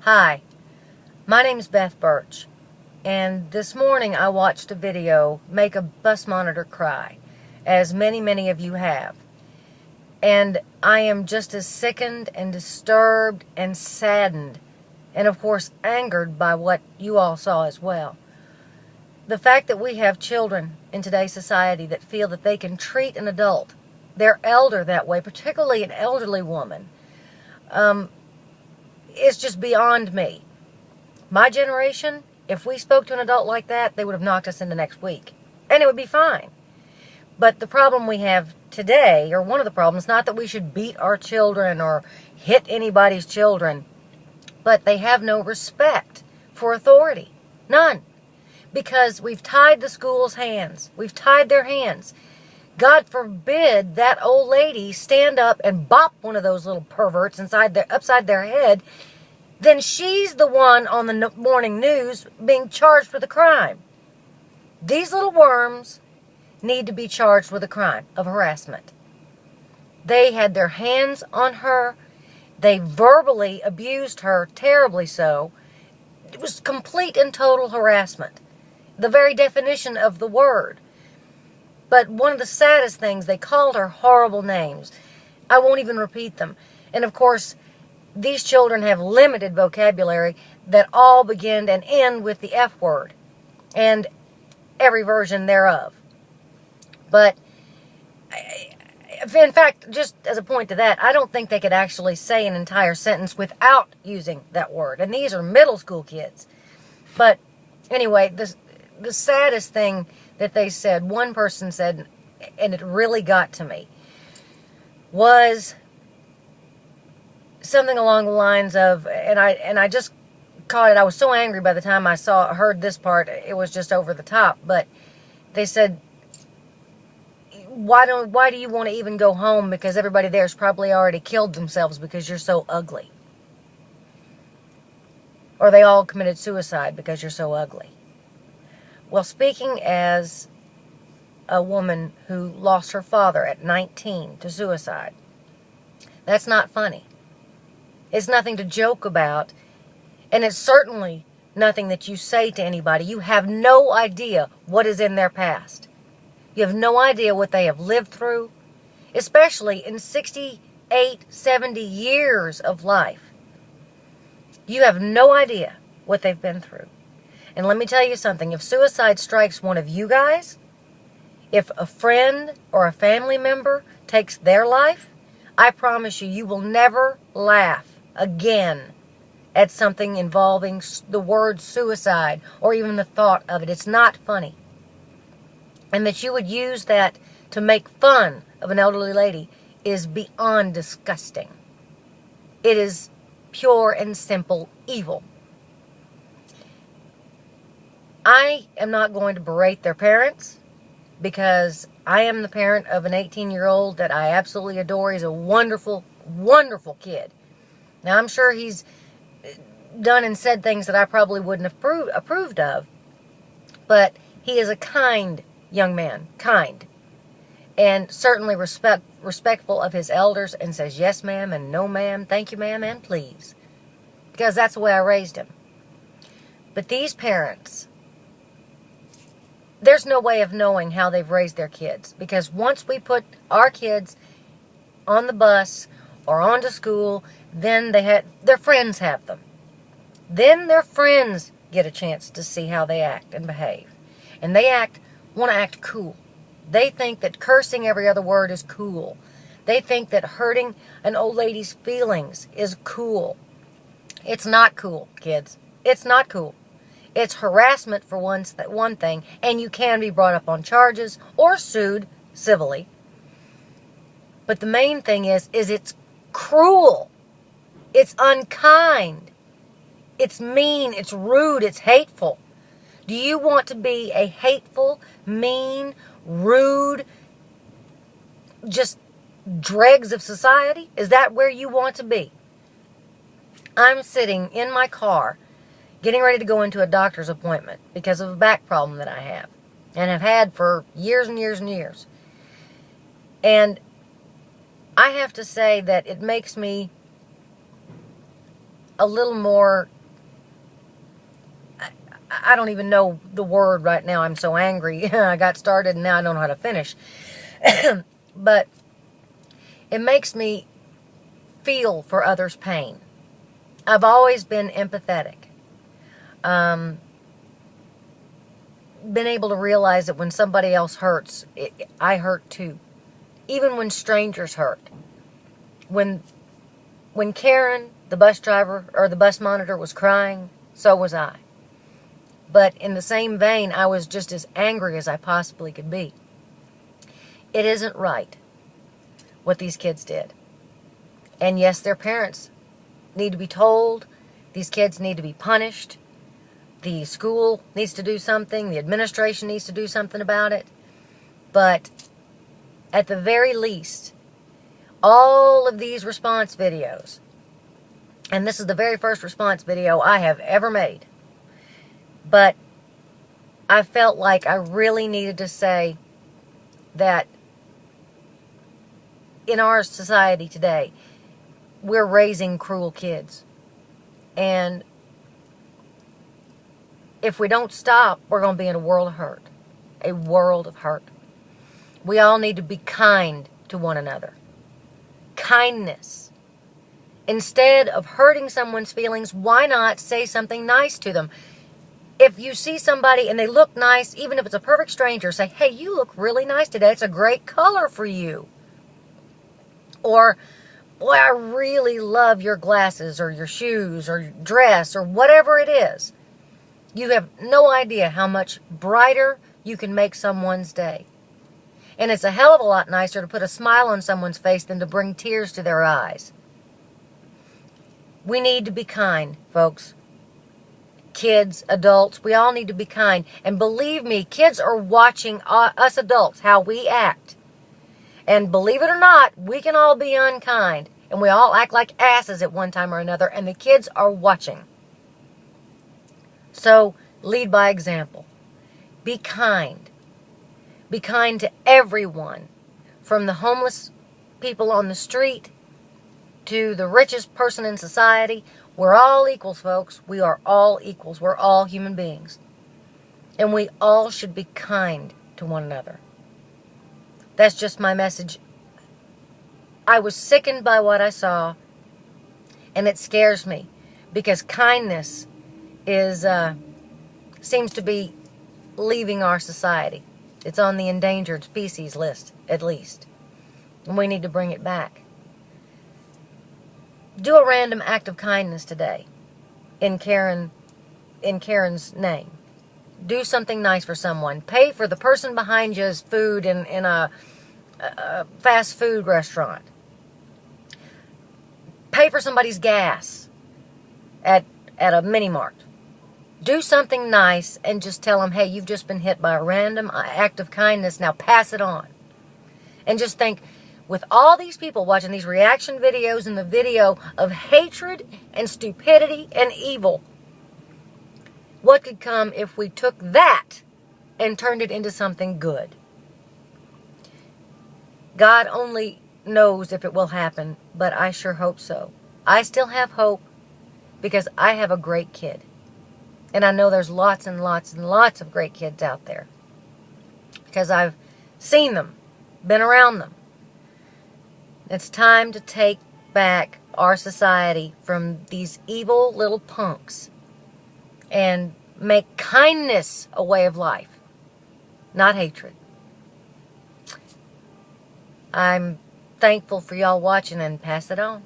Hi, my name's Beth Birch, and this morning I watched a video make a bus monitor cry, as many of you have. And I am just as sickened and disturbed and saddened, and of course angered by what you all saw as well. The fact that we have children in today's society that feel that they can treat an adult, their elder, that way, particularly an elderly woman, is just beyond me. My generation, if we spoke to an adult like that, they would have knocked us into next week. And it would be fine. But the problem we have today, or one of the problems, not that we should beat our children or hit anybody's children, but they have no respect for authority. None. Because we've tied the school's hands. We've tied their hands. God forbid that old lady stand up and bop one of those little perverts upside their head. Then she's the one on the morning news being charged with a crime. These little worms need to be charged with a crime of harassment. They had their hands on her. They verbally abused her, terribly so. It was complete and total harassment. The very definition of the word. But one of the saddest things, they called her horrible names. I won't even repeat them. And of course, these children have limited vocabulary that all begin and end with the F word. And every version thereof. But, in fact, just as a point to that, I don't think they could actually say an entire sentence without using that word. And these are middle school kids. But, anyway, the saddest thing that they said, one person said, and it really got to me, was something along the lines of, and I just caught it. I was so angry by the time I heard this part, it was just over the top. But they said, why do you want to even go home, because everybody there's probably already killed themselves because you're so ugly? Or they all committed suicide because you're so ugly. Well, speaking as a woman who lost her father at 19 to suicide, that's not funny. It's nothing to joke about, and it's certainly nothing that you say to anybody. You have no idea what is in their past. You have no idea what they have lived through, especially in 68, 70 years of life. You have no idea what they've been through. And let me tell you something. If suicide strikes one of you guys, if a friend or a family member takes their life, I promise you, you will never laugh again at something involving the word suicide or even the thought of it. It's not funny. And that you would use that to make fun of an elderly lady is beyond disgusting. It is pure and simple evil. I am not going to berate their parents, because I am the parent of an 18-year-old that I absolutely adore. He's a wonderful, wonderful kid. Now, I'm sure he's done and said things that I probably wouldn't have approved of, but he is a kind young man, kind, and certainly respectful of his elders, and says yes ma'am and no ma'am, thank you ma'am and please, because that's the way I raised him. But these parents, there's no way of knowing how they've raised their kids, because once we put our kids on the bus or on to school, then their friends have them. Then their friends get a chance to see how they act and behave. And they want to act cool. They think that cursing every other word is cool. They think that hurting an old lady's feelings is cool. It's not cool, kids. It's not cool. It's harassment for one thing, and you can be brought up on charges or sued civilly. But the main thing is it's cruel. It's unkind. It's mean. It's rude. It's hateful. Do you want to be a hateful, mean, rude, just dregs of society? Is that where you want to be? I'm sitting in my car getting ready to go into a doctor's appointment because of a back problem that I have and have had for years and years and years. And I have to say that it makes me a little more, I don't even know the word right now. I'm so angry. I got started and now I don't know how to finish. But it makes me feel for others' pain. I've always been empathetic. Been able to realize that when somebody else hurts, I hurt too. Even when strangers hurt. When Karen, the bus driver, or the bus monitor was crying, so was I. But in the same vein, I was just as angry as I possibly could be. It isn't right what these kids did. And yes, their parents need to be told. These kids need to be punished. The school needs to do something. The administration needs to do something about it. But at the very least, all of these response videos, and this is the very first response video I have ever made, but I felt like I really needed to say that in our society today, we're raising cruel kids. And if we don't stop, we're going to be in a world of hurt. A world of hurt. We all need to be kind to one another. Kindness. Instead of hurting someone's feelings, why not say something nice to them? If you see somebody and they look nice, even if it's a perfect stranger, say, hey, you look really nice today. It's a great color for you. Or, boy, I really love your glasses or your shoes or your dress or whatever it is. You have no idea how much brighter you can make someone's day. And it's a hell of a lot nicer to put a smile on someone's face than to bring tears to their eyes. We need to be kind, folks. Kids, adults, we all need to be kind. And believe me, kids are watching us adults, how we act. And believe it or not, we can all be unkind. And we all act like asses at one time or another. And the kids are watching. So, lead by example. Be kind. Be kind to everyone. From the homeless people on the street to the richest person in society. We're all equals, folks. We are all equals. We're all human beings. And we all should be kind to one another. That's just my message. I was sickened by what I saw. And it scares me. Because kindness is seems to be leaving our society. It's on the endangered species list, at least. And we need to bring it back. Do a random act of kindness today in Karen's name. Do something nice for someone. Pay for the person behind you's food in a fast food restaurant. Pay for somebody's gas at a mini mart. Do something nice and just tell them, hey, you've just been hit by a random act of kindness. Now pass it on. And just think, with all these people watching these reaction videos and the video of hatred and stupidity and evil, what could come if we took that and turned it into something good? God only knows if it will happen, but I sure hope so. I still have hope because I have a great kid. And I know there's lots and lots and lots of great kids out there. Because I've seen them, been around them. It's time to take back our society from these evil little punks and make kindness a way of life, not hatred. I'm thankful for y'all watching and pass it on.